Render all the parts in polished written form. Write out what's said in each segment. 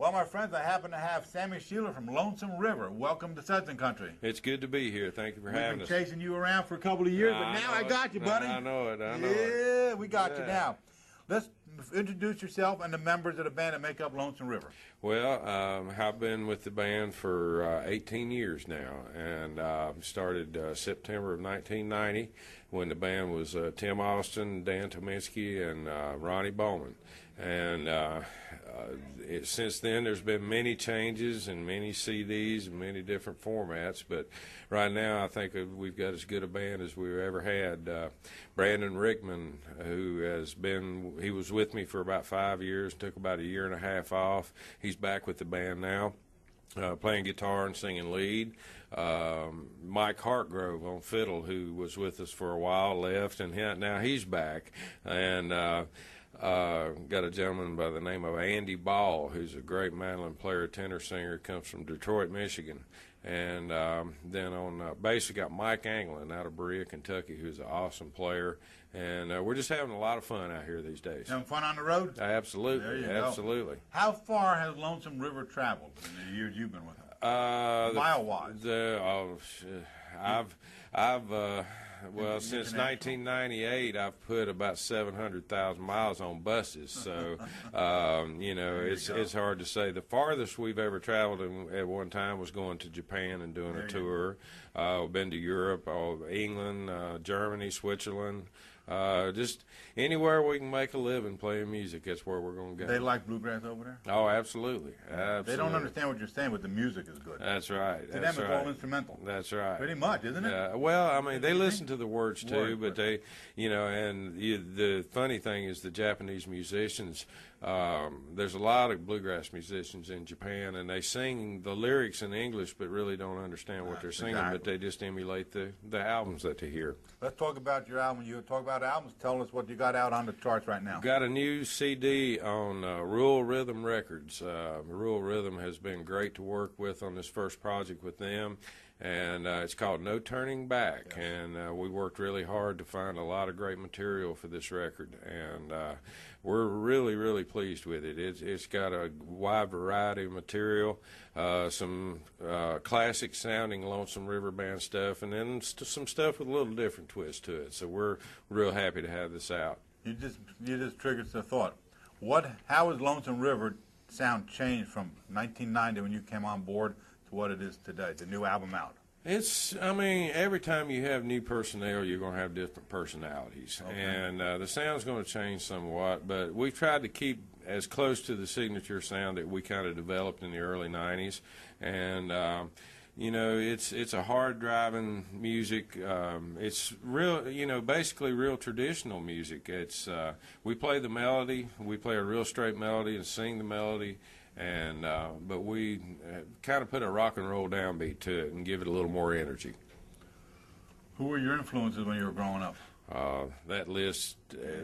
Well, my friends, I happen to have Sammy Shelor from Lonesome River. Welcome to Southern Country. It's good to be here. Thank you for having us. We've been chasing you around for a couple of years, but now I got you, buddy. I know it. I know it. Yeah, we got you now. Let's introduce yourself and the members of the band that make up Lonesome River. Well, I've been with the band for 18 years now, and started September of 1990 when the band was Tim Austin, Dan Tominski, and Ronnie Bowman. And since then, there's been many changes and many CDs and many different formats. But right now, I think we've got as good a band as we've ever had. Brandon Rickman, he was with me for about 5 years, took about a year and a half off. He's back with the band now. Playing guitar and singing lead. Mike Hartgrove on fiddle, who was with us for a while, left, and now he's back. And got a gentleman by the name of Andy Ball, who's a great mandolin player, tenor singer, comes from Detroit, Michigan. And then on bass, we got Mike Anglin out of Berea, Kentucky, who's an awesome player. And we're just having a lot of fun out here these days. Having fun on the road? Absolutely. There you absolutely. Go. How far has Lonesome River traveled in the years you've been with them? Mile-wise? Since 1998, I've put about 700,000 miles on buses. So, it's hard to say. The farthest we've ever traveled at one time was going to Japan and doing a tour. We've been to Europe, England, Germany, Switzerland. Just anywhere we can make a living playing music, that's where we're going to go. They like bluegrass over there? Oh, absolutely. They don't understand what you're saying, but the music is good. That's right. To them, it's all instrumental. That's right. Pretty much, isn't it? Well, I mean, they listen to the words too, but the funny thing is the Japanese musicians, there's a lot of bluegrass musicians in Japan, and they sing the lyrics in English, but really don't understand what they're singing, but they just emulate the albums that they hear. Let's talk about your album. You talk about albums. Tell us what you got out on the charts right now. Got a new CD on Rural Rhythm Records. Rural Rhythm has been great to work with on this first project with them, and it's called No Turning Back. Yes. And we worked really hard to find a lot of great material for this record, and we're really, really pleased with it. It's got a wide variety of material, some classic sounding Lonesome River Band stuff, and then some stuff with a little different twist to it. So we're real happy to have this out. You just triggered the thought. How has Lonesome River sound changed from 1990 when you came on board to what it is today, the new album out? Every time you have new personnel, you're going to have different personalities. Okay. And the sound's going to change somewhat, but we've tried to keep as close to the signature sound that we kind of developed in the early 90s. And, it's a hard driving music. It's real, basically real traditional music. It's we play the melody, we play a real straight melody and sing the melody, and but we kind of put a rock and roll downbeat to it and give it a little more energy. Who were your influences when you were growing up? That list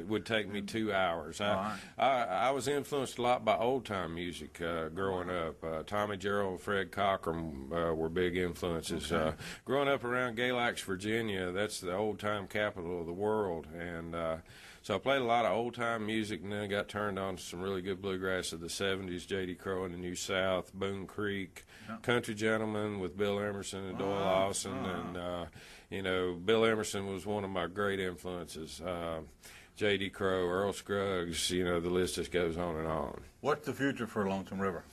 would take me 2 hours. I was influenced a lot by old-time music growing up. Tommy Jarrell and Fred Cochran were big influences. Okay. Growing up around Galax, Virginia, that's the old-time capital of the world. And so I played a lot of old-time music, and then I got turned on to some really good bluegrass of the 70s, J.D. Crowe and the New South, Boone Creek, Country Gentlemen with Bill Emerson and Doyle Lawson. And, Bill Emerson was one of my great influences. J.D. Crowe, Earl Scruggs, the list just goes on and on. What's the future for Lonesome River?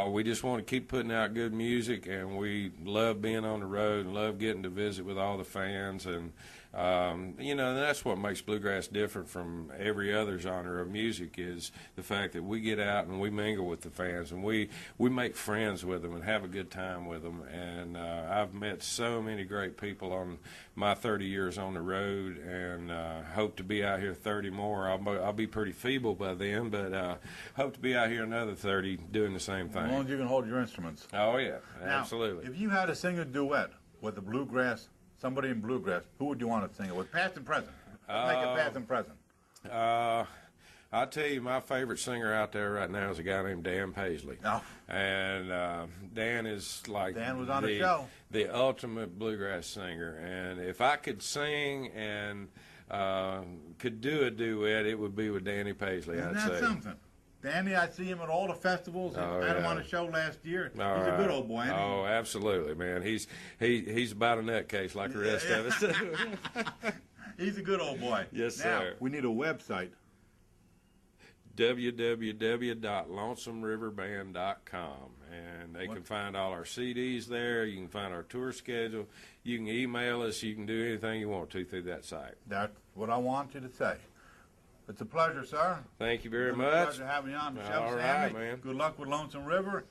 We just want to keep putting out good music, and we love being on the road and love getting to visit with all the fans. And, that's what makes bluegrass different from every other genre of music is the fact that we get out and we mingle with the fans, and we make friends with them and have a good time with them. And I've met so many great people on my 30 years on the road, and hope to be out here 30 more. I'll be pretty feeble by then, but hope to be out here another 30 doing the same thing. As long as you can hold your instruments. Oh, yeah, now, absolutely. If you had to sing a duet with the bluegrass, somebody in bluegrass, who would you want to sing it with, past and present? Let's make it past and present. I'll tell you, my favorite singer out there right now is a guy named Dan Paisley. Oh. And Dan is like Dan was on the show. The ultimate bluegrass singer. And if I could sing and could do a duet, it would be with Danny Paisley, Isn't I'd that say. Something? Danny, I see him at all the festivals. Oh, I had him yeah. on a show last year. All He's a good right. old boy, ain't he? Oh, absolutely, man. He's about a nutcase like the rest of us. He's a good old boy. Yes, now, sir. we need a website. www.lonesomeriverband.com, and they can find all our CDs there. You can find our tour schedule. You can email us. You can do anything you want to through that site. That's what I want you to say. It's a pleasure, sir. Thank you very It's been much. a pleasure having you on the show, All Sammy. right, man. Good luck with Lonesome River.